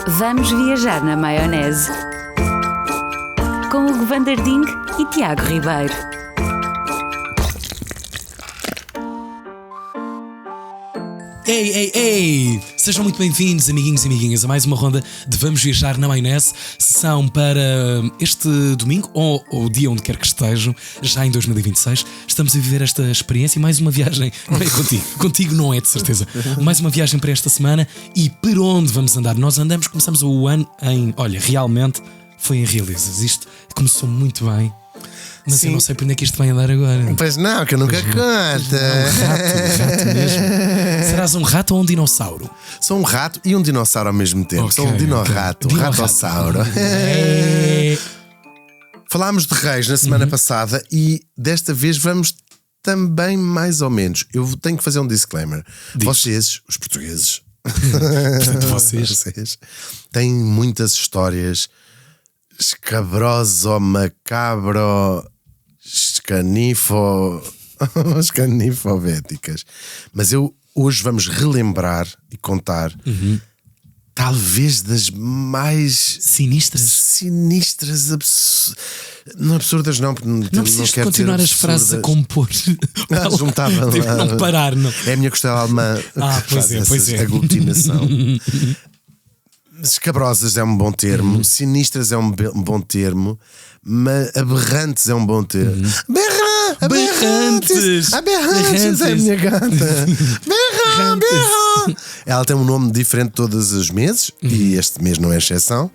Vamos viajar na maionese. Com Hugo Van der Ding e Tiago Ribeiro. Ei! Sejam muito bem-vindos, amiguinhos e amiguinhas, a mais uma ronda de Vamos Viajar na Maionese. Sessão para este domingo, ou o dia onde quer que estejam, já em 2026. Estamos a viver esta experiência e mais uma viagem. Não é contigo não é, de certeza. Mais uma viagem para esta semana. E por onde vamos andar? Nós andamos, começamos o ano em... Olha, realmente foi em Realizes. Isto começou muito bem. Mas sim, eu não sei por onde é que isto vai andar agora. Pois não, que eu nunca conto. Um rato mesmo. Serás um rato ou um dinossauro? Sou um rato e um dinossauro ao mesmo tempo. Sou um dinorrato, um ratossauro. Falámos de reis na semana passada e desta vez vamos também mais ou menos. Eu tenho que fazer um disclaimer. Vocês, os portugueses, portanto, vocês têm muitas histórias escabroso, macabro, escanifobéticas. Mas hoje vamos relembrar e contar talvez das mais sinistras, não absurdas não, porque não precisas de continuar as frases a compor. Juntava tipo, não parar, não. É a minha costela alemã. Pois é. Aglutinação. Escabrosas é um bom termo, sinistras é um bom termo, mas aberrantes é um bom termo. Aberrantes é a minha gata. Berra. Ela tem um nome diferente todos os meses e este mês não é exceção.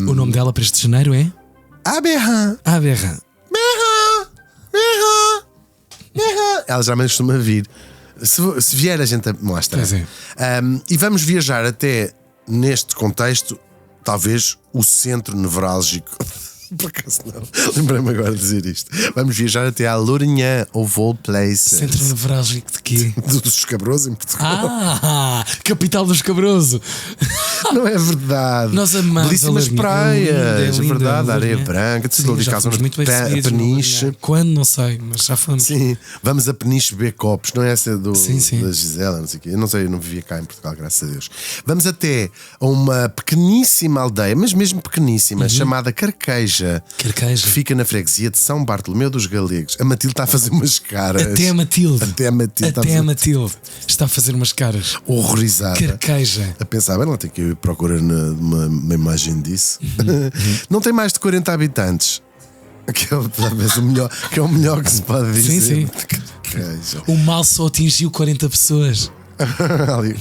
O nome dela para este janeiro é? Aberra. Ela já me costuma vir. Se vier, a gente mostra. E vamos viajar até, neste contexto, talvez o centro nevrálgico. Por acaso não, lembrei-me agora de dizer isto. Vamos viajar até à Lourinhã, of all places. Centro nevrálgico de quê? Dos Escabroso em Portugal. Capital do Escabroso. Não é verdade. Nós amamos belíssimas praias, é verdade, areia branca. Sim, já fomos muito bem recebidos, a Peniche. Quando, não sei, mas já fomos. Sim, vamos a Peniche beber copos. Não é essa da Gisela, não sei o quê. Eu não sei, eu não vivia cá em Portugal, graças a Deus. Vamos até a uma pequeníssima aldeia, mas mesmo pequeníssima, chamada Carqueja. Que fica na freguesia de São Bartolomeu dos Galegos. A Matilde está a fazer umas caras. Até a Matilde está a fazer umas caras horrorizada. Carqueja. A pensar, bem, não tem que ir procurar uma imagem disso. Não tem mais de 40 habitantes. Que é talvez o melhor que se pode dizer. Sim. O mal só atingiu 40 pessoas.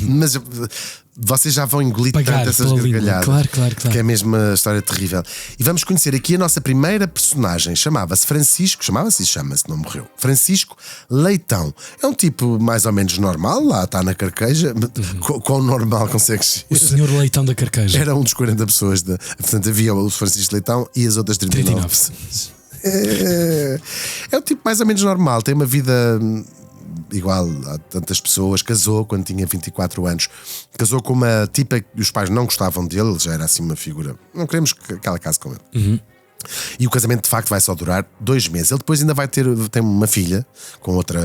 Mas vocês já vão engolir tanto essas gargalhadas. Claro. Que é mesmo uma história terrível. E vamos conhecer aqui a nossa primeira personagem. Chama-se, não morreu. Francisco Leitão. É um tipo mais ou menos normal. Lá está na Carqueja. Quão normal consegue ser? O senhor Leitão da Carqueja. Era um dos 40 pessoas. Portanto, havia o Francisco Leitão e as outras 39 pessoas. É um tipo mais ou menos normal. Tem uma vida igual a tantas pessoas. Casou quando tinha 24 anos. Casou com uma tipa que os pais não gostavam dele. Ele já era assim uma figura. Não queremos que ela case com ele. E o casamento de facto vai só durar 2 meses. Ele depois ainda tem uma filha com outra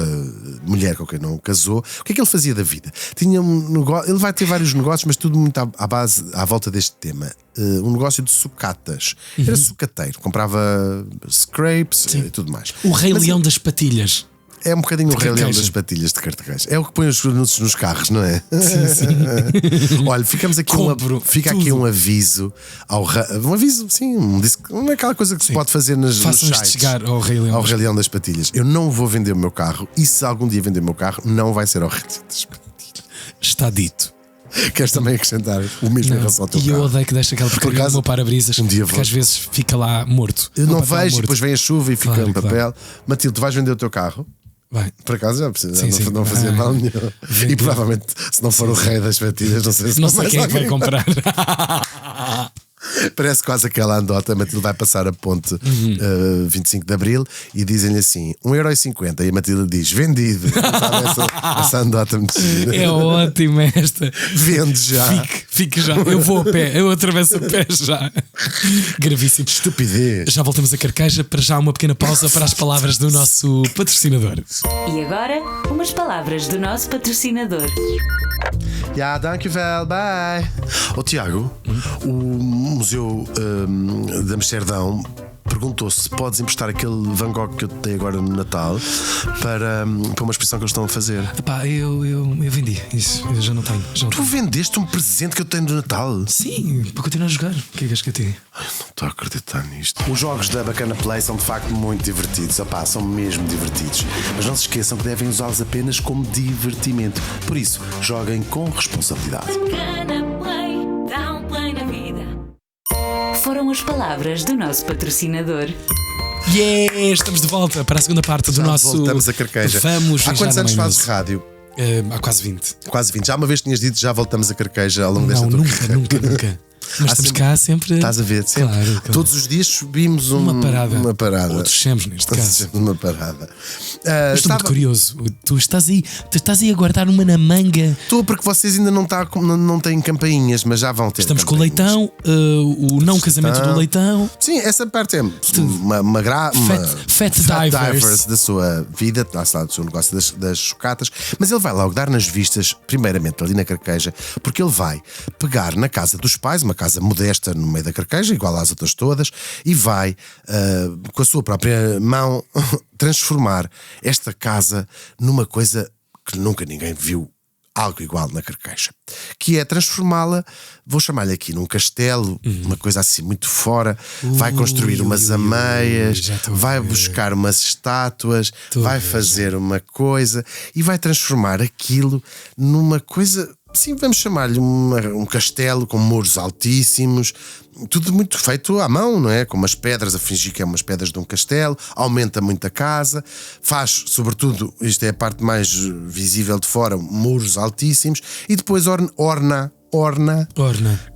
mulher com quem não casou. O que é que ele fazia da vida? Tinha um negócio, ele vai ter vários negócios, mas tudo muito à volta deste tema. Um negócio de sucatas. Era sucateiro, comprava scrapes e tudo mais. O Rei Leão das patilhas. É um bocadinho o Rei Leão das patilhas de Cartagena. É o que põe os anúncios nos carros, não é? Sim. Olha, fica aqui um aviso. Um aviso, sim, não é aquela coisa que se pode fazer nos sites. Chegar ao Rei Leão. Ao Rei Leão das patilhas. Eu não vou vender o meu carro e se algum dia vender o meu carro, não vai ser ao Rei Leão das patilhas. Está dito. Queres também acrescentar o mesmo em relação ao teu carro? E eu odeio que deixe aquela porcaria no meu para-brisas, porque às vezes fica lá morto. Eu não vejo, depois vem a chuva e fica no papel. Matilde, tu vais vender o teu carro? Vai. Por acaso já precisa não fazer mal nenhum. E provavelmente, se não for o Rei das patilhas, não sei se não sei quem é que vai comprar. Parece quase aquela anedota. A Matilde vai passar a ponte 25 de Abril e dizem-lhe assim 1,50€ e a Matilde diz vendido. essa anedota me diz. É ótima esta. Vende já. Fique já. Eu vou a pé, eu atravesso a pé já. Gravíssimo. Estupidez. Já voltamos a Carqueja. Para já uma pequena pausa para as palavras do nosso patrocinador. E agora, umas palavras do nosso patrocinador. Ja, dankjewel, bye. Tiago, o Museu de Amsterdão perguntou se podes emprestar aquele Van Gogh que eu te dei agora no Natal para uma exposição que eles estão a fazer. Epá, eu vendi isso, eu já não tenho. Tu vendeste um presente que eu tenho no Natal? Sim, para continuar a jogar. O que é que és que eu tenho? Ai, não estou a acreditar nisto. Os jogos da Bacana Play são de facto muito divertidos. Opá, são mesmo divertidos. Mas não se esqueçam que devem usá-los apenas como divertimento. Por isso, joguem com responsabilidade. Bacana Play, dá um play na vida. Foram as palavras do nosso patrocinador. Estamos de volta para a segunda parte do nosso. Voltamos a Carqueja. Vamos Há quantos anos fazes fazes rádio? Há quase 20. Quase 20. Já uma vez tinhas dito já voltamos a Carqueja ao longo desta tua carreira. Nunca. Mas estamos cá sempre. Estás a ver, sempre. Claro. Todos os dias subimos Uma parada. Ou descemos, neste caso. Uma parada. Estou muito curioso. Tu estás aí a guardar uma na manga. Estou porque vocês ainda não têm campainhas, mas já vão ter. Estamos com o leitão, o não casamento do leitão. Sim, essa parte é Fat divers da sua vida, lá está do seu negócio das chocatas. Mas ele vai logo dar nas vistas, primeiramente ali na Carqueja, porque ele vai pegar na casa dos pais, uma casa modesta no meio da Carqueja, igual às outras todas, e vai, com a sua própria mão, transformar esta casa numa coisa que nunca ninguém viu algo igual na Carqueja, que é transformá-la, vou chamar-lhe aqui num castelo, uma coisa assim muito fora, vai construir umas ameias, vai buscar umas estátuas, vai fazer uma coisa e vai transformar aquilo numa coisa. Sim, vamos chamar-lhe um castelo com muros altíssimos, tudo muito feito à mão, não é? Com umas pedras, a fingir que é umas pedras de um castelo, aumenta muito a casa, faz, sobretudo, isto é a parte mais visível de fora, muros altíssimos, e depois orna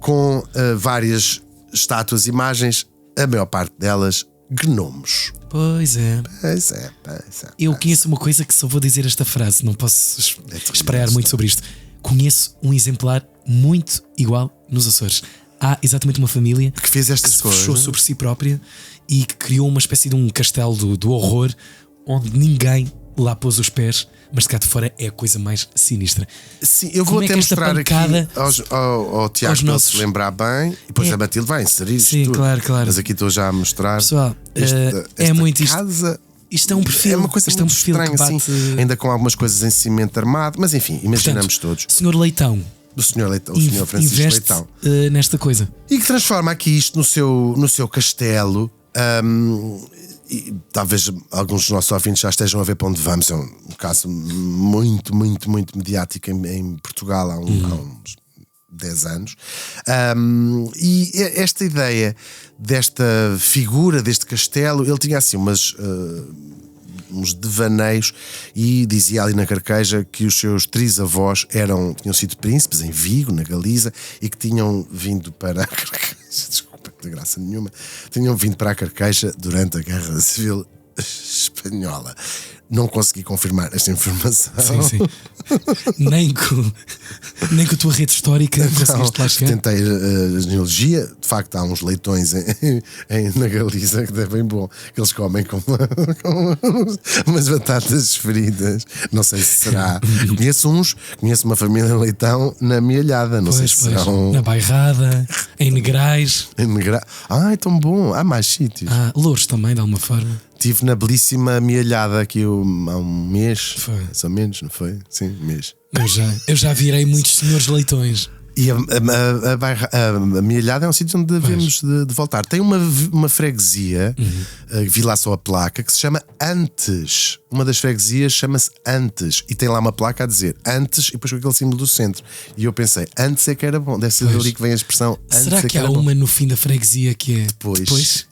com várias estátuas, imagens, a maior parte delas gnomos. Pois é. Eu conheço uma coisa que só vou dizer esta frase, não posso esperar muito sobre isto. Conheço um exemplar muito igual nos Açores. Há exatamente uma família que fez estas que coisas, se fechou sobre si própria e que criou uma espécie de um castelo do horror onde ninguém lá pôs os pés, mas de cá de fora é a coisa mais sinistra. Sim, eu vou até mostrar aqui ao Tiago para nossos... se lembrar bem, e depois a Matilde vai inserir isto. Sim, tudo. claro. Mas aqui estou já a mostrar. Pessoal, esta muito casa. Isto é um perfil. É uma coisa muito estranha, bate... assim, ainda com algumas coisas em cimento armado, mas enfim, imaginamos todos. Senhor Leitão. O senhor Francisco Leitão. Nesta coisa. E que transforma aqui isto no seu castelo. E talvez alguns dos nossos ouvintes já estejam a ver para onde vamos. É um caso muito mediático em Portugal há uns 10 anos. E esta ideia desta figura, deste castelo, ele tinha assim uns devaneios e dizia ali na Carqueja que os seus trisavós tinham sido príncipes em Vigo, na Galiza, e que tinham vindo para a Carqueja, desculpa, de graça nenhuma, tinham vindo para a Carqueja durante a Guerra Civil Espanhola. Não consegui confirmar esta informação. Sim. Nem com a tua rede histórica conseguiste lá chegar. Tentei a genealogia. De facto, há uns leitões na Galiza que é bem bom, que eles comem com umas batatas fritas. Não sei se será. Conheço uma família de leitão na Mialhada. Não sei se serão. Na Bairrada, em Negrais. Ai, tão bom. Há mais sítios. Louros também, de alguma forma. Estive na belíssima Mialhada aqui há um mês. Foi. Mais ou menos, não foi? Sim, um mês. Eu já virei muitos senhores leitões. E a Mialhada é um sítio onde devemos de voltar. Tem uma freguesia, vi lá só a placa, que se chama Antes. Uma das freguesias chama-se Antes. E tem lá uma placa a dizer Antes e depois com aquele símbolo do centro. E eu pensei, antes é que era bom. Deve ser dali que vem a expressão antes. Será que há uma no fim da freguesia que é depois?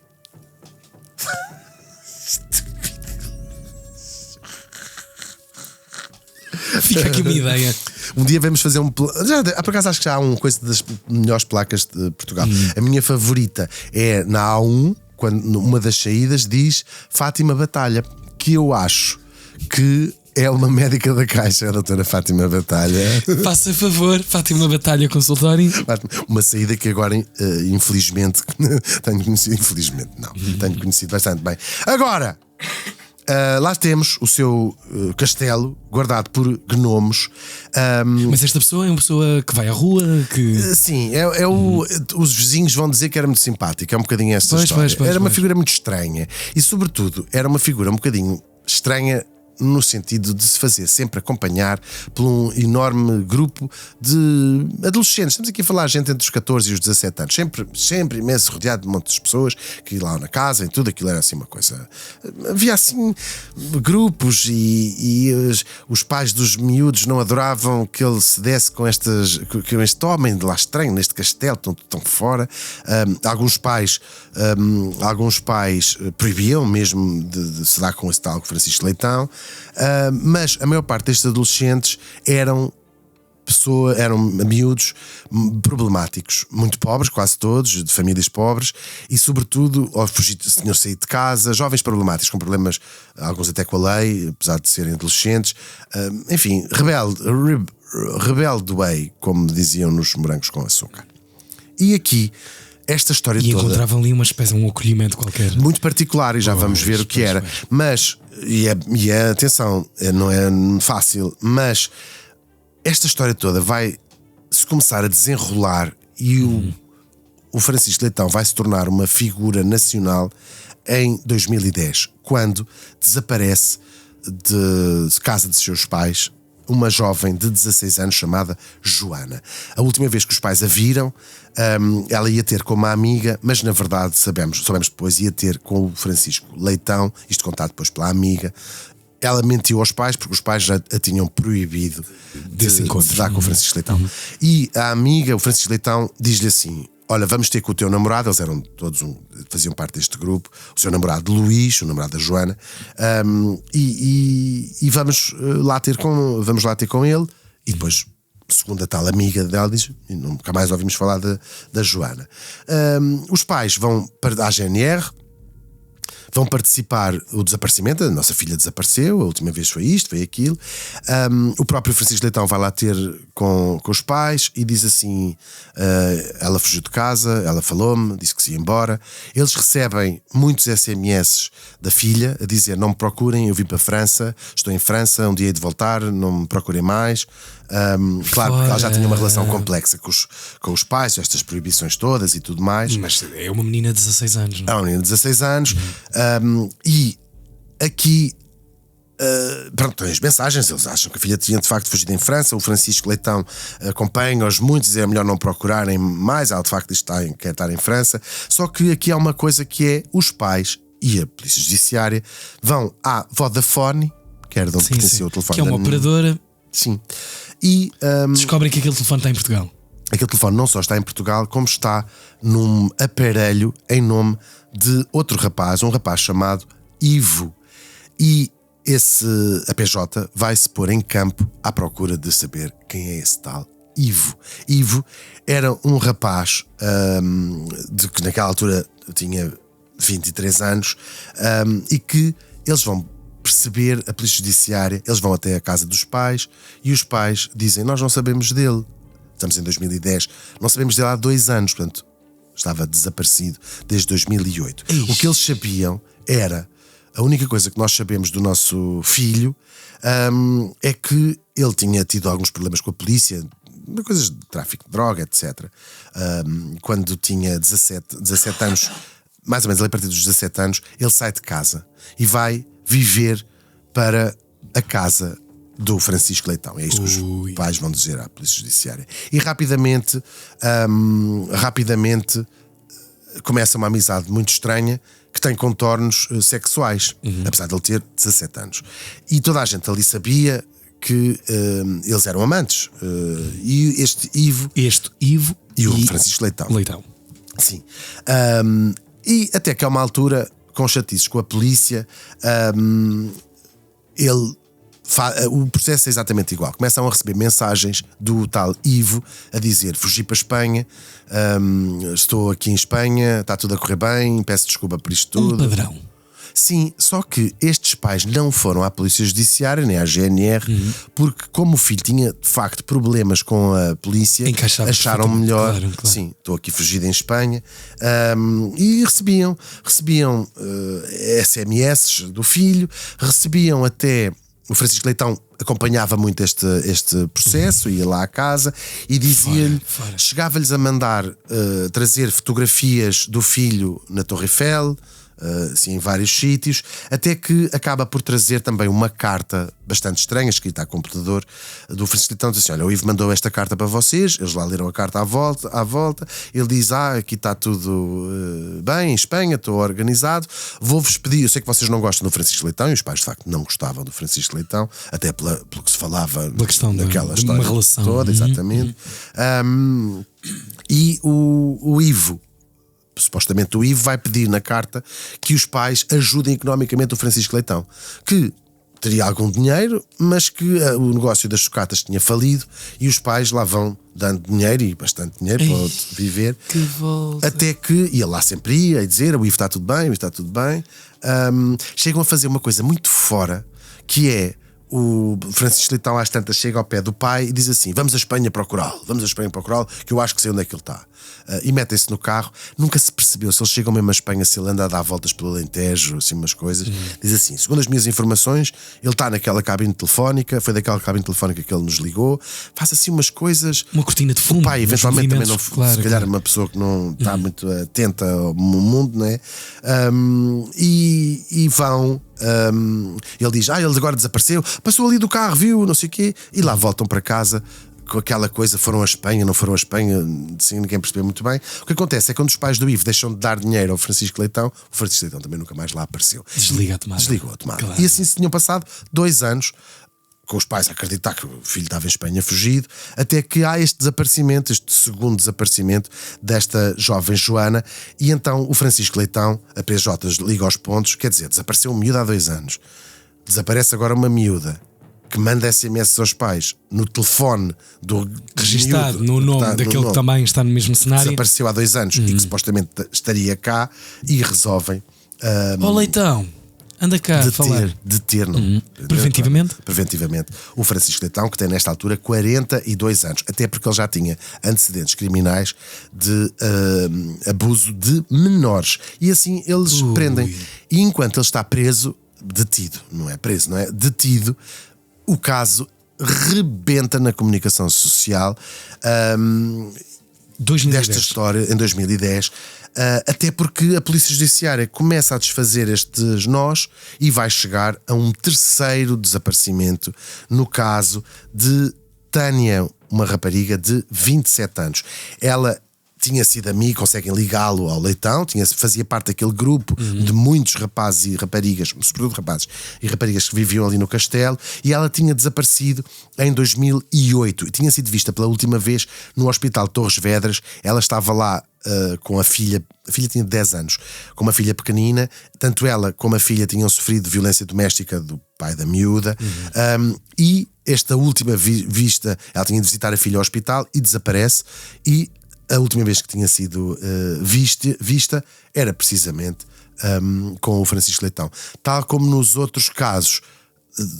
Fica aqui uma ideia. Um dia vamos fazer já, por acaso acho que já há uma coisa das melhores placas de Portugal. A minha favorita é na A1, quando numa das saídas diz Fátima Batalha, que eu acho que é uma médica da Caixa, a doutora Fátima Batalha. Faça favor, Fátima Batalha Consultório. Uma saída que agora, infelizmente, tenho conhecido. Infelizmente, não. Tenho conhecido bastante bem. Agora, Lá temos o seu castelo guardado por gnomos. Mas esta pessoa é uma pessoa que vai à rua, que... Sim, os vizinhos vão dizer que era muito simpático. É um bocadinho esta história. Era uma figura muito estranha. E sobretudo era uma figura um bocadinho estranha no sentido de se fazer sempre acompanhar por um enorme grupo de adolescentes. Estamos aqui a falar gente entre os 14 e os 17 anos, sempre imenso, rodeado de montes de pessoas que iam lá na casa e tudo aquilo era assim uma coisa. Havia assim grupos e os pais dos miúdos não adoravam que ele se desse com este homem de lá estranho, neste castelo, tão fora. Alguns pais proibiam mesmo de se dar com esse tal Francisco Leitão. Mas a maior parte destes adolescentes eram miúdos problemáticos, muito pobres, quase todos, de famílias pobres, e sobretudo tinham saído de casa, jovens problemáticos, com problemas, alguns até com a lei, apesar de serem adolescentes, enfim, rebelde way, como diziam nos Morangos com Açúcar. E aqui esta história toda. E encontravam ali uma espécie de um acolhimento qualquer. Muito particular, e já vamos ver o que era. Mas, atenção, não é fácil, mas esta história toda vai-se começar a desenrolar e o Francisco Leitão vai se tornar uma figura nacional em 2010, quando desaparece de casa de seus pais uma jovem de 16 anos chamada Joana. A última vez que os pais a viram, ela ia ter com uma amiga, mas na verdade soubemos depois, ia ter com o Francisco Leitão, isto contado depois pela amiga. Ela mentiu aos pais porque os pais já a tinham proibido de dar com o Francisco Leitão. E a amiga, o Francisco Leitão, diz-lhe assim: olha, vamos ter com o teu namorado. Eles eram todos faziam parte deste grupo. O seu namorado Luís, o namorado da Joana, e vamos lá ter com ele. E depois, segundo a tal amiga dela, diz, e nunca mais ouvimos falar da Joana. Os pais vão para a GNR, vão participar o desaparecimento. A nossa filha desapareceu, a última vez foi isto, foi aquilo. O próprio Francisco Leitão vai lá ter com os pais e diz assim: ela fugiu de casa, ela falou-me, disse que se ia embora. Eles recebem muitos SMS da filha a dizer: não me procurem, eu vim para a França, estou em França, um dia hei de voltar, não me procurem mais. Claro que ela já tinha uma relação complexa com os pais, estas proibições todas e tudo mais. Mas é uma menina de 16 anos, não é? É uma menina de 16 anos. E aqui pronto, tem as mensagens. Eles acham que a filha tinha de facto fugido em França. O Francisco Leitão acompanha-os muitos e é melhor não procurarem mais. Ela de facto quer estar em França. Só que aqui há uma coisa que é: os pais e a Polícia Judiciária vão à Vodafone, que era de onde pertencia o telefone, que é uma operadora. Sim. E descobrem que aquele telefone está em Portugal. Aquele telefone não só está em Portugal, como está num aparelho em nome de outro rapaz, um rapaz chamado Ivo. E esse APJ vai se pôr em campo à procura de saber quem é esse tal Ivo. Ivo era um rapaz de que naquela altura tinha 23 anos, e que eles vão perceber, a Polícia Judiciária, eles vão até a casa dos pais e os pais dizem: nós não sabemos dele. Estamos em 2010, não sabemos dele há 2 anos, portanto estava desaparecido desde 2008. O que eles sabiam era: a única coisa que nós sabemos do nosso filho é que ele tinha tido alguns problemas com a polícia, coisas de tráfico de droga, etc. Quando tinha 17 anos, mais ou menos ali a partir dos 17 anos, ele sai de casa e vai viver para a casa do Francisco Leitão. É isto que os pais vão dizer à Polícia Judiciária. E rapidamente começa uma amizade muito estranha que tem contornos sexuais, apesar de ele ter 17 anos. E toda a gente ali sabia que eles eram amantes. E este Ivo e o Francisco Leitão. Sim. E até que a uma altura, com chatices com a polícia, o processo é exatamente igual. Começam a receber mensagens do tal Ivo a dizer: fugi para a Espanha, estou aqui em Espanha, está tudo a correr bem, peço desculpa por isto tudo. Um padrão. Sim, só que estes pais não foram à Polícia Judiciária nem à GNR, porque como o filho tinha de facto problemas com a polícia, Encaixava acharam perfeitamente, melhor. claro. Sim, estou aqui fugido em Espanha. E recebiam SMS do filho, recebiam até. O Francisco Leitão acompanhava muito este processo, ia lá à casa e dizia-lhe, Fora. chegava-lhes a mandar trazer fotografias do filho na Torre Eiffel, assim, em vários sítios, até que acaba por trazer também uma carta bastante estranha, escrita a computador, do Francisco Leitão. Diz assim: olha, o Ivo mandou esta carta para vocês. Eles lá leram a carta à volta. Ele diz: aqui está tudo bem em Espanha, estou organizado, vou-vos pedir. Eu sei que vocês não gostam do Francisco Leitão, e os pais de facto não gostavam do Francisco Leitão, até pelo que se falava daquela de história uma relação toda, exatamente. E o Ivo, supostamente o Ivo, vai pedir na carta que os pais ajudem economicamente o Francisco Leitão, que teria algum dinheiro, mas que o negócio das sucatas tinha falido e os pais lá vão dando dinheiro, e bastante dinheiro, para viver. Que volta. Até que, e ele lá sempre ia dizer: o Ivo está tudo bem, o Ivo está tudo bem. Chegam a fazer uma coisa muito fora, que é o Francisco Leitão às tantas chega ao pé do pai e diz assim: vamos a Espanha procurá-lo, que eu acho que sei onde é que ele está. E metem-se no carro. Nunca se percebeu se eles chegam mesmo a Espanha, se ele anda a dar voltas pelo Alentejo, assim umas coisas. Diz assim: segundo as minhas informações, ele está naquela cabine telefónica, foi daquela cabine telefónica que ele nos ligou, faz assim umas coisas. Uma cortina de fumo. O pai eventualmente também não, claro, se calhar é uma pessoa que não está muito atenta ao mundo, não é? E vão. Ele diz: ele agora desapareceu, passou ali do carro, viu, não sei o quê, e lá voltam para casa com aquela coisa: foram a Espanha, não foram a Espanha, assim, ninguém percebeu muito bem. O que acontece é que quando os pais do Ivo deixam de dar dinheiro ao Francisco Leitão, o Francisco Leitão também nunca mais lá apareceu. Desligou a tomada. Claro. E assim se tinham passado 2 anos, com os pais a acreditar que o filho estava em Espanha fugido, até que há este desaparecimento, este segundo desaparecimento desta jovem Joana. E então o Francisco Leitão, a PJ, liga aos pontos. Quer dizer, desapareceu um miúdo há 2 anos, desaparece agora uma miúda que manda SMS aos pais no telefone do registado miúdo, no nome daquele que também está no mesmo cenário. desapareceu há 2 anos e que supostamente estaria cá, e resolvem Leitão, anda cá a falar. deter preventivamente o Francisco Leitão, que tem nesta altura 42 anos, até porque ele já tinha antecedentes criminais de abuso de menores, e assim eles prendem. E enquanto ele está detido, o caso rebenta na comunicação social 2010. desta história em 2010. Até porque a Polícia Judiciária começa a desfazer estes nós e vai chegar a um terceiro desaparecimento, no caso de Tânia, uma rapariga de 27 anos. Ela tinha sido amiga, conseguem ligá-lo ao Leitão, fazia parte daquele grupo de muitos rapazes e raparigas, sobretudo rapazes e raparigas, que viviam ali no castelo, e ela tinha desaparecido em 2008 e tinha sido vista pela última vez no Hospital Torres Vedras. Ela estava lá com a filha tinha 10 anos, com uma filha pequenina. Tanto ela como a filha tinham sofrido violência doméstica do pai da miúda, e esta última vista, ela tinha de visitar a filha ao hospital e desaparece. E a última vez que tinha sido vista era precisamente com o Francisco Leitão. Tal como nos outros casos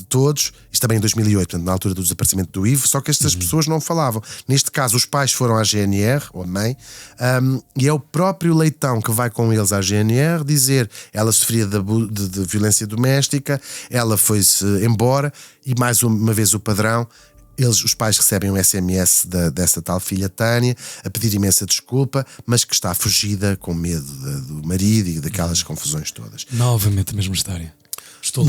todos, isto também em 2008, portanto, na altura do desaparecimento do Ivo, só que estas pessoas não falavam. Neste caso, os pais foram à GNR, ou a mãe, e é o próprio Leitão que vai com eles à GNR dizer: ela sofria de violência doméstica, ela foi-se embora, e mais uma vez o padrão. Os pais recebem um SMS dessa tal filha Tânia a pedir imensa desculpa, mas que está fugida com medo do marido e daquelas confusões todas. Novamente a mesma históa. Estou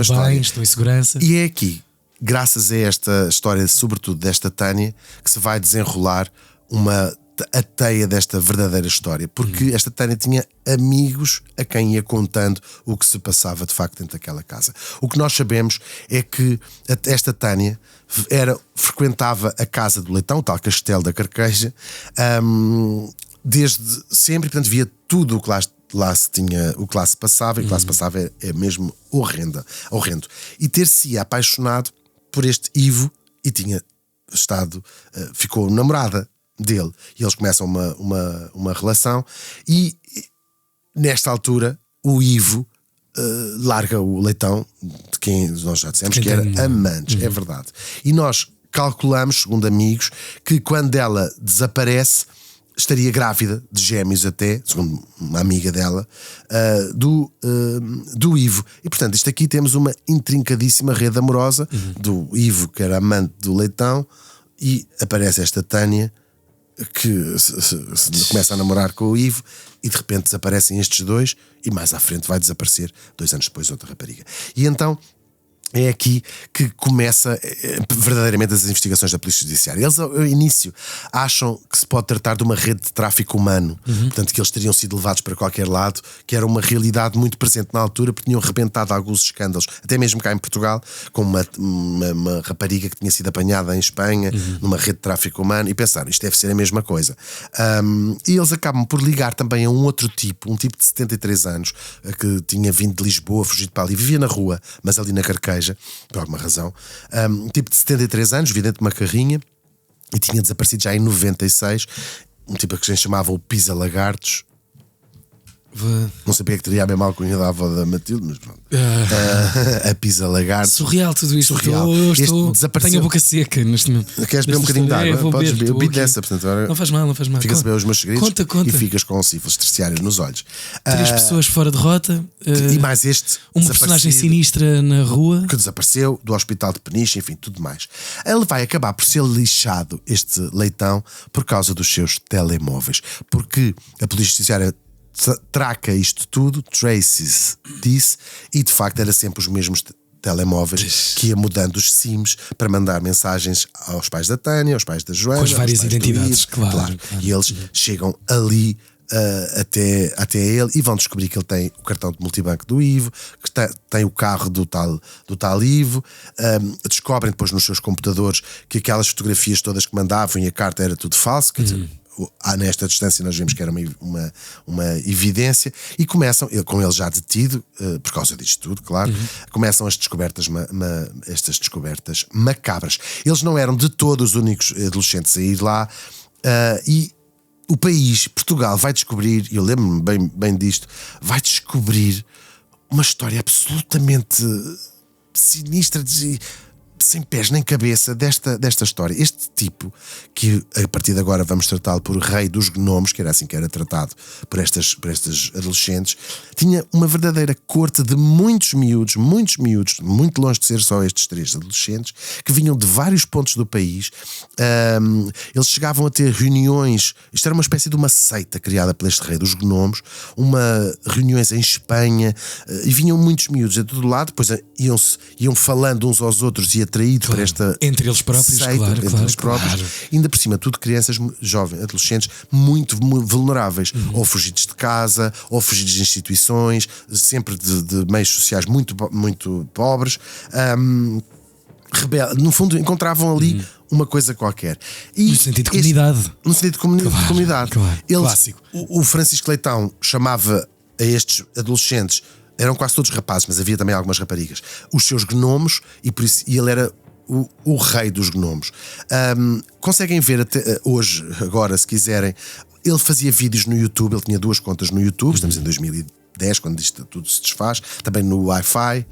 História. Estou em segurança. E é aqui, graças a esta história, sobretudo desta Tânia, que se vai desenrolar a teia desta verdadeira história, porque esta Tânia tinha amigos a quem ia contando o que se passava de facto dentro daquela casa. O que nós sabemos é que esta Tânia frequentava a casa do Leitão, o tal Castelo da Carqueja, desde sempre, portanto via tudo o que lá se passava, e o que lá se passava é mesmo horrendo. E ter-se apaixonado por este Ivo, e tinha ficou namorada dele, e eles começam uma relação, e nesta altura o Ivo larga o leitão, de quem nós já dissemos que era amantes, é verdade. E nós calculamos, segundo amigos, que quando ela desaparece, estaria grávida de gêmeos até, segundo uma amiga dela, do Ivo. E portanto, isto aqui temos uma intrincadíssima rede amorosa do Ivo, que era amante do leitão, e aparece esta Tânia, que se começa a namorar com o Ivo, e de repente desaparecem estes dois, e mais à frente vai desaparecer 2 anos depois outra rapariga. E então é aqui que começa verdadeiramente as investigações da Polícia Judiciária. Eles ao início acham que se pode tratar de uma rede de tráfico humano, portanto que eles teriam sido levados para qualquer lado, que era uma realidade muito presente na altura, porque tinham rebentado alguns escândalos, até mesmo cá em Portugal, com uma rapariga que tinha sido apanhada em Espanha numa rede de tráfico humano, e pensaram, isto deve ser a mesma coisa. E eles acabam por ligar também a um outro tipo, um tipo de 73 anos, que tinha vindo de Lisboa, fugido para ali, vivia na rua, mas ali na Carqueja, por alguma razão, um tipo de 73 anos, vivia dentro de uma carrinha, e tinha desaparecido já em 96, um tipo que a gente chamava o Pisa Lagartos. Não sabia que teria a mesma alcunha da avó da Matilde, mas pronto. A Pisa Lagartos. Surreal tudo isto. Surreal. Tenho a boca seca neste momento. Queres beber um bocadinho de água? Podes beber. Eu pido dessa, portanto, agora não faz mal, não faz mal. Ficas a beber os meus segredos conta. E ficas com sífilis terciários nos olhos. 3 pessoas fora de rota. E mais este. Uma personagem sinistra na rua. Que desapareceu do hospital de Peniche, enfim, tudo mais. Ele vai acabar por ser lixado, este leitão, por causa dos seus telemóveis. Porque a Polícia Judiciária traca isto tudo, traces disse, e de facto era sempre os mesmos telemóveis que ia mudando os SIMs para mandar mensagens aos pais da Tânia, aos pais da Joana, com as várias identidades, claro. E eles chegam ali até ele e vão descobrir que ele tem o cartão de multibanco do Ivo, que tem o carro do tal Ivo. Descobrem depois nos seus computadores que aquelas fotografias todas que mandavam e a carta era tudo falso, quer dizer, nesta distância nós vimos que era uma evidência, e começam, com ele já detido por causa disto tudo, claro, começam as descobertas, estas descobertas macabras. Eles não eram de todos os únicos adolescentes a ir lá, e o país, Portugal, vai descobrir, e eu lembro-me bem disto, vai descobrir uma história absolutamente sinistra, sem pés nem cabeça desta história. Este tipo, que a partir de agora vamos tratá-lo por rei dos gnomos, que era assim que era tratado por estes adolescentes, tinha uma verdadeira corte de muitos miúdos, muito longe de ser só estes 3 adolescentes, que vinham de vários pontos do país. Eles chegavam a ter reuniões, isto era uma espécie de uma seita criada por este rei dos gnomos, reuniões em Espanha, e vinham muitos miúdos de todo lado, depois iam falando uns aos outros e atraído por esta entre eles próprios, seita, claro. Ainda por cima, tudo crianças jovens, adolescentes muito vulneráveis, ou fugidos de casa, ou fugidos de instituições, sempre de meios sociais muito pobres, no fundo encontravam ali uma coisa qualquer. E no sentido de comunidade. No sentido de comunidade. Claro. Clássico. O Francisco Leitão chamava a estes adolescentes, eram quase todos rapazes, mas havia também algumas raparigas, os seus gnomos, e por isso ele era o rei dos gnomos. Conseguem ver até hoje, agora, se quiserem, ele fazia vídeos no YouTube, ele tinha 2 contas no YouTube, estamos em 2010, quando isto tudo se desfaz, também no i5.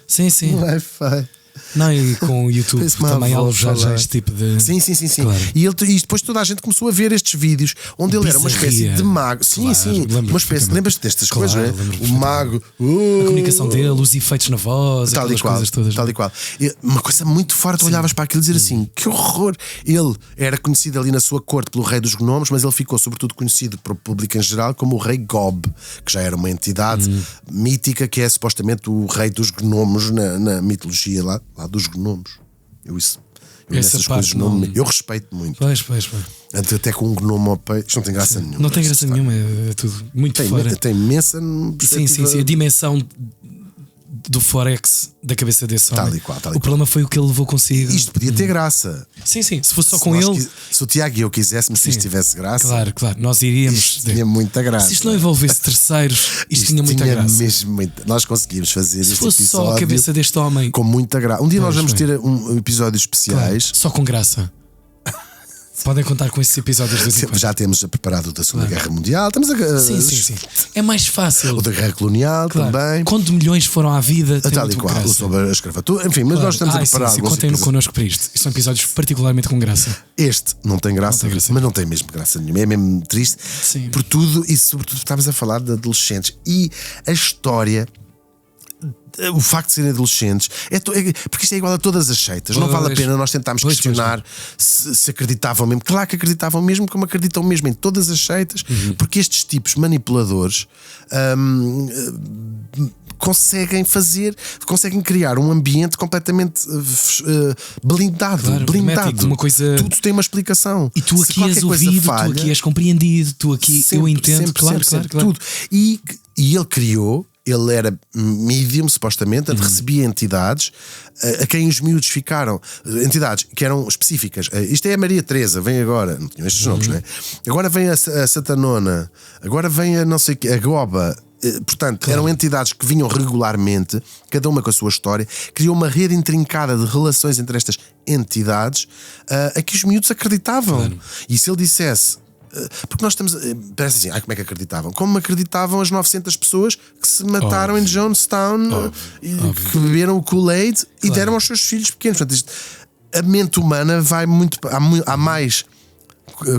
Sim. Wi-Fi. Não, e com o YouTube também alojar já este tipo de. Sim. Claro. E depois toda a gente começou a ver estes vídeos onde ele era uma espécie de mago. Sim. Uma espécie. Lembras-te destas coisas, não é? O mago. A comunicação dele, os efeitos na voz, tal e qual, coisas todas. Tal e qual. Uma coisa muito forte, tu olhavas para aquilo e dizer assim: que horror! Ele era conhecido ali na sua corte pelo rei dos gnomos, mas ele ficou sobretudo conhecido para o público em geral como o rei Gob, que já era uma entidade mítica, que é supostamente o rei dos gnomos na mitologia lá dos gnomos. Eu nessas coisas eu respeito muito. Pois. Até com um gnomo ao peito, isto não tem graça nenhuma. Não tem graça nenhuma, é tudo muito fora. Tem imensa. Sim. A dimensão do Forex da cabeça desse homem. Tal e qual. O problema foi o que ele levou consigo. Isto podia ter graça. Sim, se fosse só com ele. Se o Tiago e eu quiséssemos, se isto tivesse graça. Claro, nós iríamos. Isto tinha muita graça. Se isto não envolvesse terceiros, isto tinha muita graça. Nós conseguimos fazer este episódio. Se fosse só a cabeça deste homem. Com muita graça. Um dia nós vamos ter episódios especiais. Claro, só com graça. Podem contar com esses episódios de vez em quando. Já temos preparado o da Segunda Guerra Mundial. Estamos a... Sim. É mais fácil. O da Guerra Colonial também. Quando milhões foram à vida, tem Tal e muito qual. graça. Sobre a escravatura. Enfim, mas nós estamos a preparar sim, contem-no connosco para isto. Isto são episódios particularmente com graça. Este não tem graça, mas não tem mesmo graça nenhuma. É mesmo triste. Sim. Por tudo e sobretudo estávamos a falar de adolescentes. E a história... O facto de serem adolescentes porque isto é igual a todas as seitas. Não vale a pena nós tentarmos questionar se acreditavam mesmo. Claro que acreditavam mesmo, como acreditam mesmo em todas as seitas, porque estes tipos manipuladores conseguem criar um ambiente completamente blindado. Hermético, uma coisa... Tudo tem uma explicação. E tu aqui és ouvido, tu aqui és compreendido, tu aqui sempre, eu entendo, sempre, claro. Tudo. E ele criou. Ele era medium, supostamente, recebia entidades a quem os miúdos ficaram. Entidades que eram específicas. Isto é a Maria Teresa, vem agora. Não tinham estes nomes, não é? Agora vem a Satanona. Agora vem a não sei a Goba. Portanto, eram entidades que vinham regularmente, cada uma com a sua história, criou uma rede intrincada de relações entre estas entidades a que os miúdos acreditavam. Claro. E se ele dissesse... Porque nós estamos. Parece assim, como é que acreditavam? Como acreditavam as 900 pessoas que se mataram em Jonestown, que beberam o Kool-Aid e deram aos seus filhos pequenos. Portanto, a mente humana vai muito. Há mais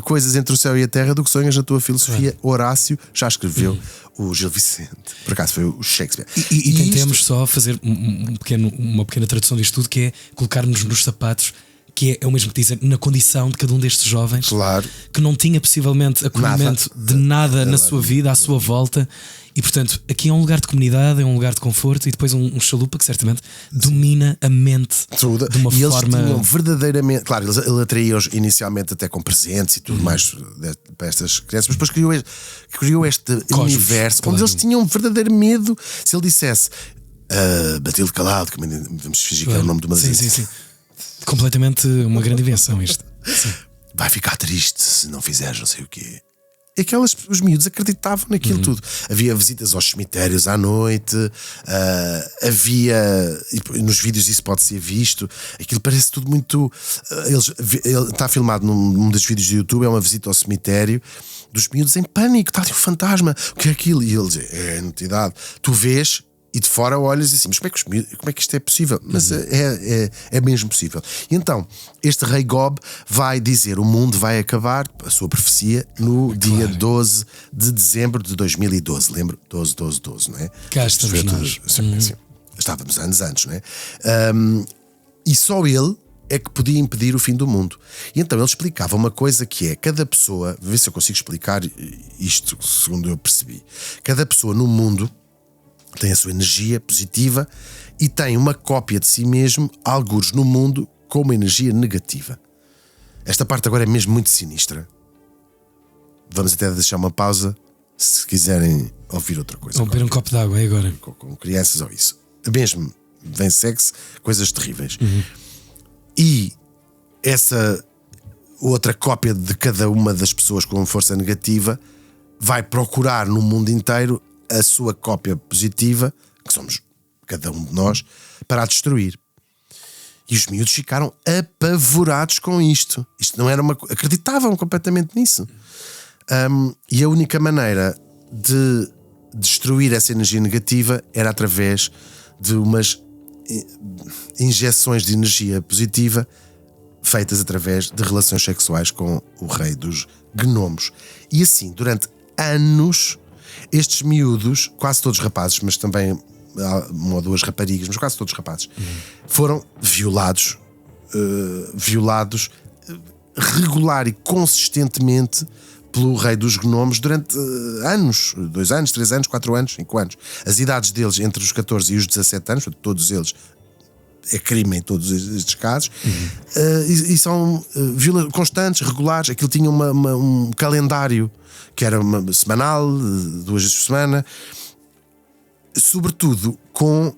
coisas entre o céu e a terra do que sonhas na tua filosofia. Horácio já escreveu o Gil Vicente. Por acaso foi o Shakespeare. E tentemos só fazer uma pequena tradução disto tudo, que é colocar-nos nos sapatos. Que é o mesmo que dizem, na condição de cada um destes jovens, claro, que não tinha possivelmente acolhimento de nada na sua vida, à sua volta, e portanto aqui é um lugar de comunidade, é um lugar de conforto, e depois um chalupa que certamente domina a mente tudo. De uma e forma. Eles tinham verdadeiramente, claro, ele atraía-os inicialmente até com presentes e tudo mais para estas crianças, mas depois criou este universo onde eles tinham verdadeiro medo. Se ele dissesse Batilde Calado, que vamos fingir que é o nome de uma sim. Completamente uma grande invenção isto. Sim. Vai ficar triste se não fizeres não sei o quê. Os miúdos acreditavam naquilo tudo. Havia visitas aos cemitérios à noite, havia, e nos vídeos isso pode ser visto, aquilo parece tudo muito. Ele está filmado num dos vídeos do YouTube, é uma visita ao cemitério dos miúdos em pânico, está ali um fantasma, o que é aquilo? E ele diz, é a entidade. Tu vês. E de fora olhas assim, mas como é que isto é possível? Mas é mesmo possível. E então, este rei Gob vai dizer: o mundo vai acabar, a sua profecia, no dia 12 de dezembro de 2012. Lembro? 12, não é? Cá estamos nós. Estávamos anos antes, não é? E só ele é que podia impedir o fim do mundo. E então ele explicava uma coisa que é: cada pessoa, vê se eu consigo explicar isto segundo eu percebi, cada pessoa no mundo tem a sua energia positiva e tem uma cópia de si mesmo, algures no mundo, com uma energia negativa. Esta parte agora é mesmo muito sinistra. Vamos até deixar uma pausa se quiserem ouvir outra coisa. Vamos beber um copo de água aí agora. Com crianças ou isso. Mesmo vem sexo, coisas terríveis. E essa outra cópia de cada uma das pessoas com força negativa vai procurar no mundo inteiro a sua cópia positiva, que somos cada um de nós, para a destruir. E os miúdos ficaram apavorados com isto. Isto não era acreditavam completamente nisso. E a única maneira de destruir essa energia negativa era através de umas injeções de energia positiva feitas através de relações sexuais com o rei dos gnomos. E assim, durante anos, estes miúdos, quase todos rapazes, mas também há uma ou duas raparigas, mas quase todos rapazes, foram violados regular e consistentemente pelo rei dos gnomos durante anos, 2 anos, 3 anos, 4 anos, 5 anos. As idades deles entre os 14 e os 17 anos, todos eles, é crime em todos estes casos, e são constantes, regulares. Aquilo tinha um calendário que era semanal, 2 vezes por semana, sobretudo com.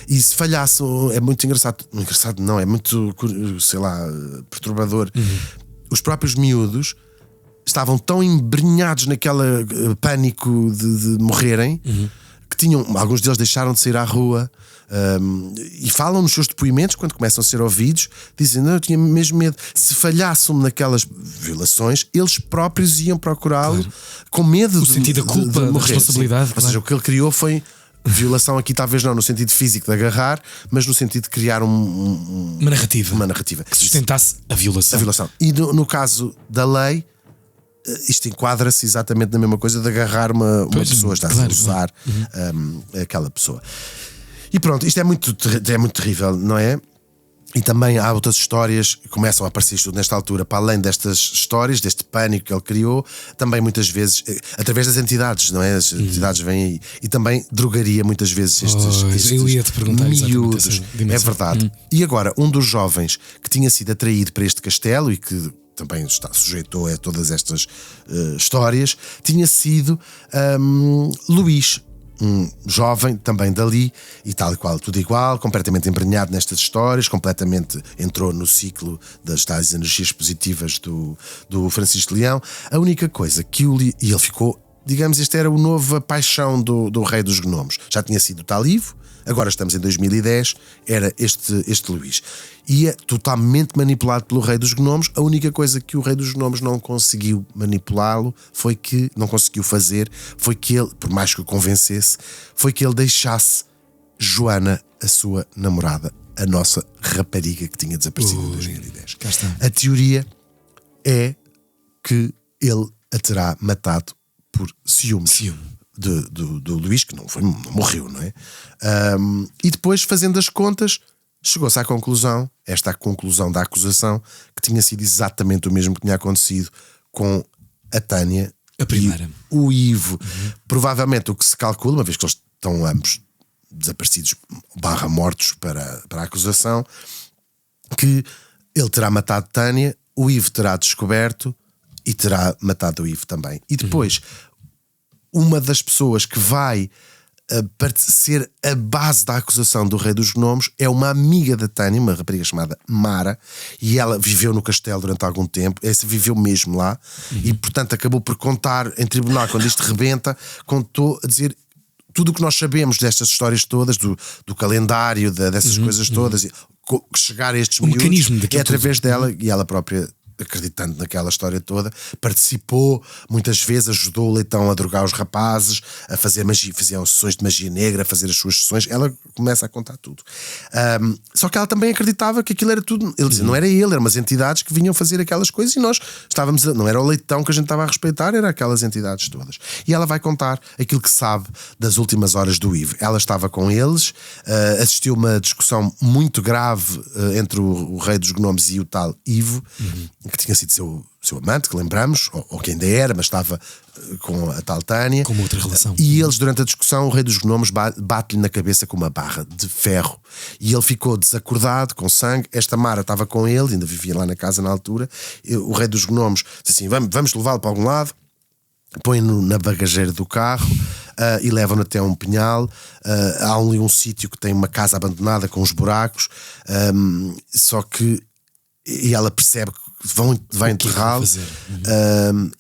E se falhasse, é muito engraçado, não, é muito, sei lá, perturbador. Os próprios miúdos estavam tão embrenhados naquela pânico de morrerem que alguns deles deixaram de sair à rua. E falam nos seus depoimentos, quando começam a ser ouvidos, dizem: não, eu tinha mesmo medo. Se falhassem naquelas violações, eles próprios iam procurá-lo, com medo o sentido da culpa, de morrer, da responsabilidade. Ou seja, o que ele criou foi violação aqui, talvez não no sentido físico de agarrar, mas no sentido de criar uma narrativa que sustentasse a violação. E no caso da lei, isto enquadra-se exatamente na mesma coisa de agarrar uma pessoa, está a usar aquela pessoa. E pronto, isto é muito terrível, não é? E também há outras histórias que começam a aparecer isto nesta altura, para além destas histórias, deste pânico que ele criou, também muitas vezes, através das entidades, não é? As entidades vêm aí. E também drogaria muitas vezes estes eu ia te perguntar miúdos. É verdade. E agora, um dos jovens que tinha sido atraído para este castelo e que também sujeitou a todas estas histórias, tinha sido Luís. Um jovem também dali, e tal e qual, tudo igual, completamente embrenhado nestas histórias, completamente entrou no ciclo das tais energias positivas do Francisco de Leão. A única coisa que e ele ficou, digamos, este era o novo paixão do Rei dos Gnomos. Já tinha sido o tal Ivo, agora estamos em 2010, era este Luís. E é totalmente manipulado pelo Rei dos Gnomos. A única coisa que o Rei dos Gnomos não conseguiu manipulá-lo foi que ele, por mais que o convencesse, foi que ele deixasse Joana, a sua namorada, a nossa rapariga que tinha desaparecido em 2010. A teoria é que ele a terá matado por ciúmes. Do Luís, que não morreu, não é? E depois, fazendo as contas, chegou-se à conclusão, esta a conclusão da acusação, que tinha sido exatamente o mesmo que tinha acontecido com a Tânia, a primeira, e o Ivo. Provavelmente o que se calcula, uma vez que eles estão ambos desaparecidos / mortos para a acusação, que ele terá matado Tânia, o Ivo terá descoberto e terá matado o Ivo também. E depois, uma das pessoas que vai ser a base da acusação do Rei dos Gnomos é uma amiga da Tânia, uma rapariga chamada Mara, e ela viveu no castelo durante algum tempo, essa viveu mesmo lá, e portanto acabou por contar em tribunal, quando isto rebenta, contou a dizer tudo o que nós sabemos destas histórias todas, do calendário, dessas coisas todas, chegar a estes miúdos, é através dela, e ela própria, acreditando naquela história toda, participou muitas vezes, ajudou o Leitão a drogar os rapazes, a fazer magia, faziam sessões de magia negra, a fazer as suas sessões. Ela começa a contar tudo. Só que ela também acreditava que aquilo era tudo. Ele dizia, não era ele, eram umas entidades que vinham fazer aquelas coisas, e nós estávamos, não era o Leitão que a gente estava a respeitar, era aquelas entidades todas. E ela vai contar aquilo que sabe das últimas horas do Ivo. Ela estava com eles, assistiu uma discussão muito grave entre o Rei dos Gnomos e o tal Ivo, que tinha sido seu amante, que lembramos, ou que ainda era, mas estava com a tal Tânia. Com outra relação. E eles, durante a discussão, o Rei dos Gnomos bate-lhe na cabeça com uma barra de ferro. E ele ficou desacordado, com sangue. Esta Mara estava com ele, ainda vivia lá na casa na altura. O Rei dos Gnomos disse assim: vamos levá-lo para algum lado. Põe-no na bagageira do carro e levam-no até um pinhal. Há ali um sítio que tem uma casa abandonada com uns buracos. Só que ela percebe que vai enterrá-lo,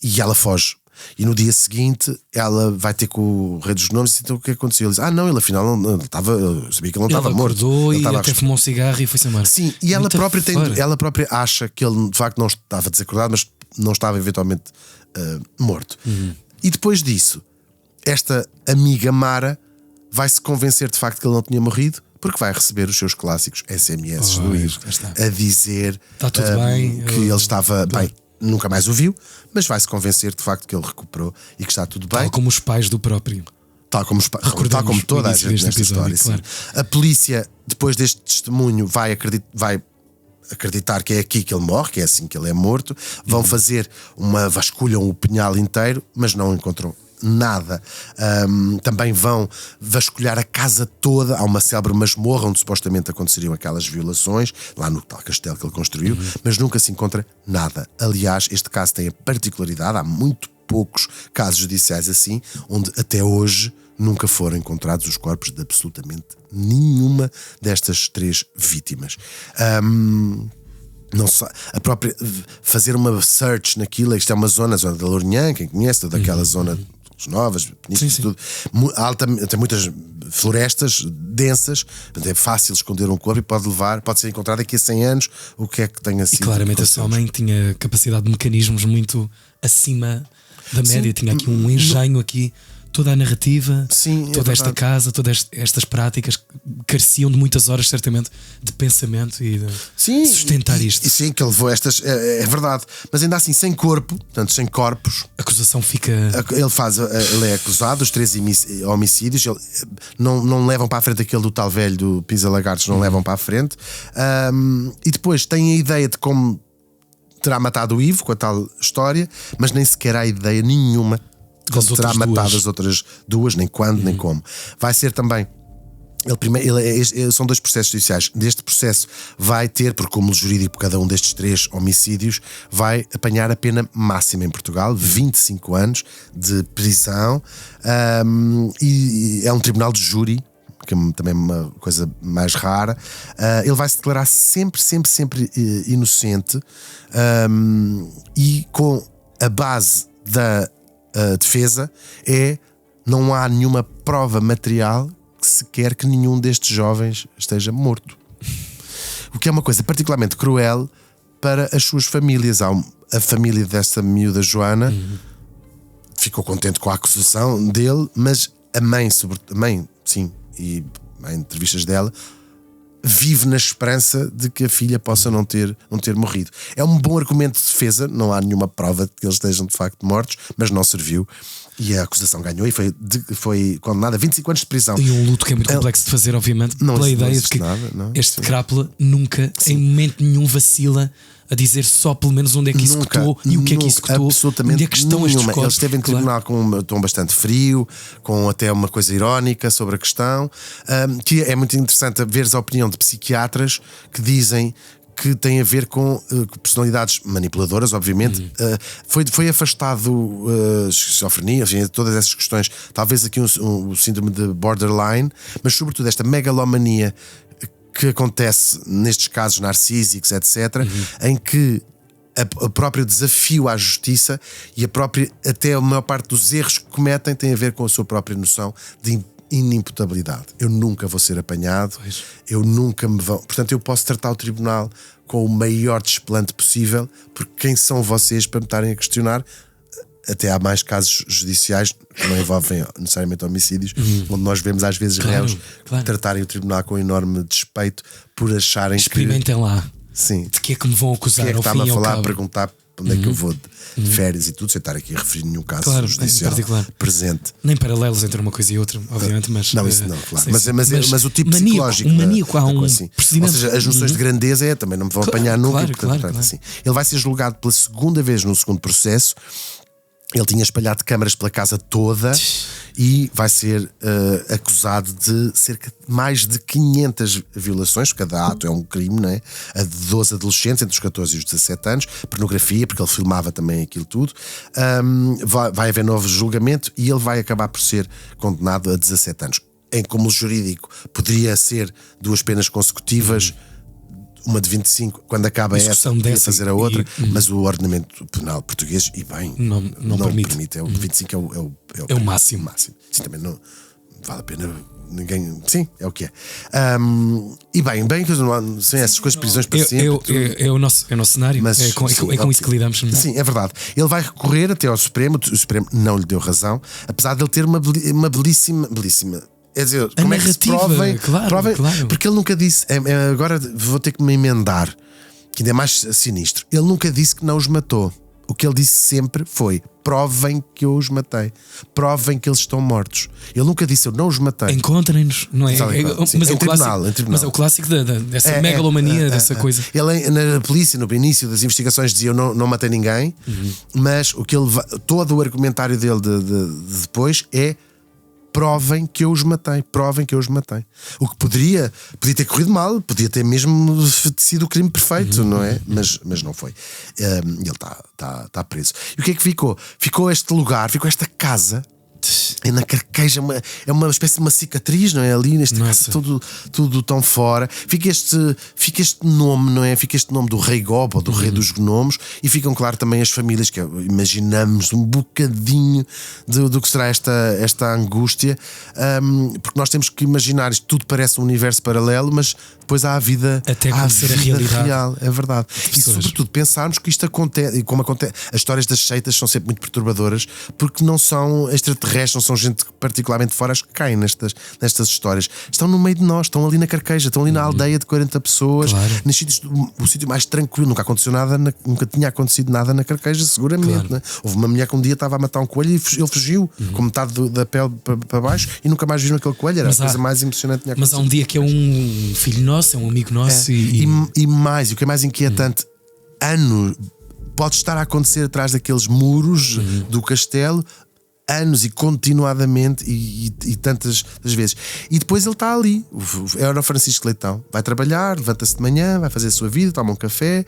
e ela foge. E no dia seguinte ela vai ter com o Rei dos Gnomos e então o que aconteceu? Ele diz, não, ele afinal não estava, eu sabia que ele não estava morto. Ele até fumou um cigarro e foi-se embora. Sim, e ela própria acha que ele de facto não estava desacordado, mas não estava eventualmente morto. E depois disso, esta amiga Mara vai-se convencer de facto que ele não tinha morrido, porque vai receber os seus clássicos SMS do Ivo a dizer está tudo bem, que ele estava bem. Nunca mais o viu, mas vai-se convencer de facto que ele recuperou e que está tudo bem. Tal como os pais do próprio. Tal como toda a gente nesta história. Claro. A polícia, depois deste testemunho, vai acreditar que é aqui que ele morre, que é assim que ele é morto. Vão fazer vasculham o pinhal inteiro, mas não encontram nada. Também vão vasculhar a casa toda. Há uma célebre masmorra onde supostamente aconteceriam aquelas violações, lá no tal castelo que ele construiu, mas nunca se encontra nada. Aliás, este caso tem a particularidade, há muito poucos casos judiciais assim, onde até hoje nunca foram encontrados os corpos de absolutamente nenhuma destas 3 vítimas. Não só, a própria fazer uma search naquilo, isto é uma zona da Lourinhã, quem conhece, toda aquela zona Novas, Península, tudo. Tem muitas florestas densas, portanto é fácil esconder um corpo e pode ser encontrado daqui a 100 anos o que é que tenha sido. E claramente esse homem tinha capacidade de mecanismos muito acima da média. Tinha aqui um engenho aqui. Toda a narrativa, toda esta casa, todas estas práticas careciam de muitas horas, certamente, de pensamento e de sustentar isto. Sim, que ele levou estas. É verdade, mas ainda assim, sem corpo, portanto, sem corpos. A acusação fica. Ele é acusado dos 3 homicídios. Não levam para a frente aquele do tal velho do Pisa Lagartos, não levam para a frente. E depois tem a ideia de como terá matado o Ivo, com a tal história, mas nem sequer há ideia nenhuma como terá matado as outras 2, nem quando, nem como. Vai ser também. São 2 processos judiciais. Deste processo vai ter, por cúmulo jurídico, cada um destes 3 homicídios, vai apanhar a pena máxima em Portugal, 25 anos de prisão. E é um tribunal de júri, que também é uma coisa mais rara. Ele vai se declarar sempre inocente, e com a base da defesa não há nenhuma prova material que se quer que nenhum destes jovens esteja morto. O que é uma coisa particularmente cruel para as suas famílias. A família dessa miúda Joana ficou contente com a acusação dele, mas a mãe, e em entrevistas dela, vive na esperança de que a filha possa não ter morrido. É um bom argumento de defesa, não há nenhuma prova de que eles estejam de facto mortos, mas não serviu. E a acusação ganhou e foi condenada a 25 anos de prisão. E um luto que é muito complexo de fazer, obviamente, pela ideia de que este Crápula nunca, em momento nenhum, vacila a dizer só pelo menos onde é que executou e o que é que executou, absolutamente onde é que estão estes corpos. Ele esteve em tribunal com um tom bastante frio, com até uma coisa irónica sobre a questão, que é muito interessante ver a opinião de psiquiatras que dizem que tem a ver com personalidades manipuladoras, obviamente. Foi afastado esquizofrenia, todas essas questões, talvez aqui o síndrome de borderline, mas sobretudo esta megalomania que acontece nestes casos narcísicos, etc., em que o próprio desafio à justiça e até a maior parte dos erros que cometem tem a ver com a sua própria noção de inimputabilidade. Eu nunca vou ser apanhado, eu nunca me vão. Portanto, eu posso tratar o tribunal com o maior desplante possível, porque quem são vocês para me estarem a questionar? Até há mais casos judiciais que não envolvem necessariamente homicídios, onde nós vemos às vezes réus tratarem o tribunal com enorme despeito por acharem experimentem lá. Sim. De que é que me vão acusar? Que é que está-me a falar, cabo? A perguntar onde é que eu vou de férias e tudo, sem estar aqui a referir nenhum caso judicial presente. Nem paralelos entre uma coisa e outra, obviamente, mas. Não, isso não, claro. Mas o tipo maníaco, psicológico. Um maníaco, há um assim. procedimento. Ou seja, as noções de grandeza também não me vão apanhar nunca. Claro. Assim. Ele vai ser julgado pela segunda vez no segundo processo. Ele tinha espalhado câmaras pela casa toda e vai ser acusado de cerca de mais de 500 violações. Cada ato é um crime, não é? A de 12 adolescentes entre os 14 e os 17 anos, pornografia, porque ele filmava também aquilo tudo. Vai haver novo julgamento e ele vai acabar por ser condenado a 17 anos. Em como jurídico poderia ser 2 penas consecutivas, uma de 25, quando acaba essa, podia fazer a outra, mas o ordenamento penal português, e bem, não permite. O 25 é o máximo. Sim, também não vale a pena ninguém. Sim, é o que é. E bem, sem essas coisas, prisões para sempre. É o nosso cenário, mas, é com isso que lidamos. Sim, é verdade. Ele vai recorrer até ao Supremo, o Supremo não lhe deu razão, apesar de ele ter uma belíssima. É dizer, a como narrativa, é que se provem? Claro. Porque ele nunca disse. Agora vou ter que me emendar, que ainda é mais sinistro. Ele nunca disse que não os matou. O que ele disse sempre foi: provem que eu os matei, provem que eles estão mortos. Ele nunca disse: eu não os matei. Encontrem-nos, não é? Mas é o clássico dessa megalomania, dessa coisa. Ele, na polícia, no início das investigações, dizia: eu não matei ninguém, mas todo o argumentário dele de depois é: provem que eu os matei. O que podia ter corrido mal, podia ter mesmo sido o crime perfeito, não é? Mas não foi. Ele está preso. E o que é que ficou? Ficou este lugar, ficou esta casa E na carqueja é uma espécie de uma cicatriz, não é? Ali neste caso, tudo tão fora. Fica este nome, não é? Fica este nome do Rei Gob ou do Rei dos Gnomos, e ficam, claro, também as famílias, que imaginamos um bocadinho do que será esta angústia, porque nós temos que imaginar isto, tudo parece um universo paralelo, mas depois há a vida, até acontecer a realidade real, é verdade. E sobretudo pensarmos que isto acontece, e como acontece, as histórias das seitas são sempre muito perturbadoras, porque não são extraterrestres, não são gente particularmente fora que caem nestas histórias. Estão no meio de nós, estão ali na carqueja, estão ali na aldeia de 40 pessoas, nos sítios, o sítio mais tranquilo. Nunca aconteceu nada, nunca tinha acontecido nada na carqueja, seguramente. Né? Houve uma mulher que um dia estava a matar um coelho e ele fugiu com metade da pele para baixo e nunca mais viu aquele coelho. Era a coisa mais emocionante que tinha acontecido. Mas há um dia que é um filho nosso, é um amigo nosso. E o que é mais inquietante, pode estar a acontecer atrás daqueles muros do castelo, anos e continuadamente e tantas vezes. E depois ele está ali, era o Francisco Leitão, vai trabalhar, levanta-se de manhã, vai fazer a sua vida, toma um café,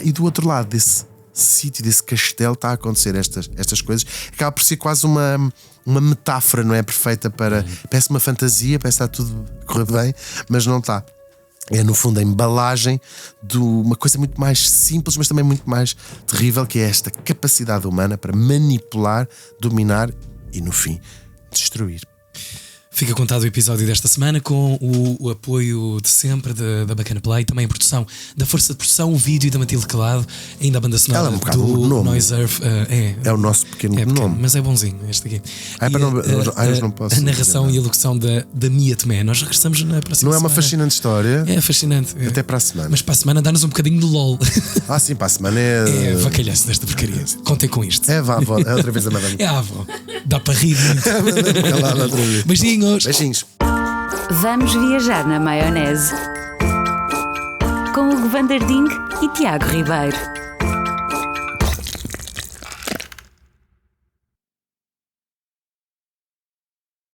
e do outro lado desse sítio, desse castelo, está a acontecer estas coisas. Acaba por ser quase uma metáfora, não é? Perfeita para. Parece uma fantasia, parece que está tudo a correr bem, mas não está. É, no fundo, a embalagem de uma coisa muito mais simples, mas também muito mais terrível, que é esta capacidade humana para manipular, dominar e, no fim, destruir. Fica contado o episódio desta semana com o apoio de sempre da Bacana Play, também a produção da Força de Produção, o vídeo da Matilde Calado, ainda a banda sonora do Noise Earth. É o nosso pequeno nome, mas é bonzinho este aqui. Eu não posso a narração e a locução da Mia Tomé. Nós regressamos na próxima semana. Não é uma fascinante história? É fascinante. Até para a semana. Mas para a semana dá-nos um bocadinho de LOL. Sim, para a semana é. É vacalhaço desta porcaria. Contem com isto. É a avó, é outra vez a madame. É a avó. Dá para rir muito. Beijinhos. Beijinhos. Vamos viajar na maionese com Hugo Van der Ding e Tiago Ribeiro.